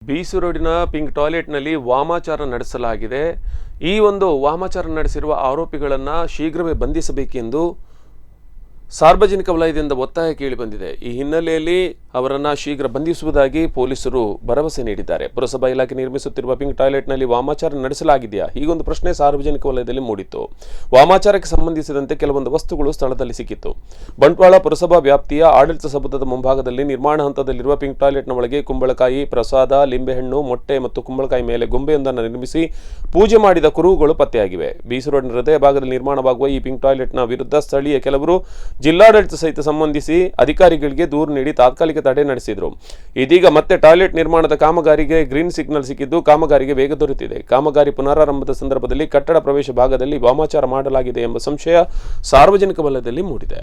ಬೀಸು ರೋಡಿನ ಪಿಂಕ್ ಟಾಯ್ಲೆಟ್ನಲ್ಲಿ ವಾಮಾಚಾರ ನಡೆಸಲಾಗಿದೆ. ಈ ಒಂದು ವಾಮಾಚಾರ ನಡೆಸಿರುವ ಆರೋಪಿಗಳನ್ನು ಶೀಘ್ರವೇ ಬಂಧಿಸಬೇಕೆಂದು ಸಾರ್ವಜನಿಕ ವಲಯದಿಂದ ಒತ್ತಾಯ ಕೇಳಿಬಂದಿದೆ. ಈ ಹಿನ್ನೆಲೆಯಲ್ಲಿ ಅವರನ್ನು ಶೀಘ್ರ ಬಂಧಿಸುವುದಾಗಿ ಪೊಲೀಸರು ಭರವಸೆ ನೀಡಿದ್ದಾರೆ. ಪುರಸಭಾ ಇಲಾಖೆ ನಿರ್ಮಿಸುತ್ತಿರುವ ಪಿಂಕ್ ಟಾಯ್ಲೆಟ್ನಲ್ಲಿ ವಾಮಾಚಾರ ನಡೆಸಲಾಗಿದೆಯಾ? ಹೀಗೊಂದು ಪ್ರಶ್ನೆ ಸಾರ್ವಜನಿಕ ವಲಯದಲ್ಲಿ ಮೂಡಿತ್ತು. ವಾಮಾಚಾರಕ್ಕೆ ಸಂಬಂಧಿಸಿದಂತೆ ಕೆಲವೊಂದು ವಸ್ತುಗಳು ಸ್ಥಳದಲ್ಲಿ ಸಿಕ್ಕಿತ್ತು. ಬಂಟ್ವಾಳ ಪುರಸಭಾ ವ್ಯಾಪ್ತಿಯ ಆಡಳಿತ ಸಭಾದ ಮುಂಭಾಗದಲ್ಲಿ ನಿರ್ಮಾಣ ಹಂತದಲ್ಲಿರುವ ಪಿಂಕ್ ಟಾಯ್ಲೆಟ್ನ ಒಳಗೆ ಕುಂಬಳಕಾಯಿ, ಪ್ರಸಾದ, ಲಿಂಬೆಹಣ್ಣು, ಮೊಟ್ಟೆ ಮತ್ತು ಕುಂಬಳಕಾಯಿ ಮೇಲೆ ಗೊಂಬೆಯೊಂದನ್ನು ನಿರ್ಮಿಸಿ ಪೂಜೆ ಮಾಡಿದ ಕುರುಹುಗಳು ಪತ್ತೆಯಾಗಿವೆ. ಬೀಸು ರೋಡಿನ ಹೃದಯ ಭಾಗದಲ್ಲಿ ನಿರ್ಮಾಣವಾಗುವ ಈ ಪಿಂಕ್ ಟಾಯ್ಲೆಟ್ನ ವಿರುದ್ಧ ಸ್ಥಳೀಯ ಕೆಲವರು ಜಿಲ್ಲಾಡಳಿತ ಸಹಿತ ಸಂಬಂಧಿಸಿ ಅಧಿಕಾರಿಗಳಿಗೆ ದೂರು ನೀಡಿ ತಾತ್ಕಾಲಿಕ ತಡೆ ನಡೆಸಿದರು. ಇದೀಗ ಮತ್ತೆ ಟಾಯ್ಲೆಟ್ ನಿರ್ಮಾಣದ ಕಾಮಗಾರಿಗೆ ಗ್ರೀನ್ ಸಿಗ್ನಲ್ ಸಿಕ್ಕಿದ್ದು ಕಾಮಗಾರಿಗೆ ವೇಗ ದೊರೆತಿದೆ. ಕಾಮಗಾರಿ ಪುನರಾರಂಭದ ಸಂದರ್ಭದಲ್ಲಿ ಕಟ್ಟಡ ಪ್ರವೇಶ ಭಾಗದಲ್ಲಿ ವಾಮಾಚಾರ ಮಾಡಲಾಗಿದೆ ಎಂಬ ಸಂಶಯ ಸಾರ್ವಜನಿಕ ವಲಯದಲ್ಲಿ ಮೂಡಿದೆ.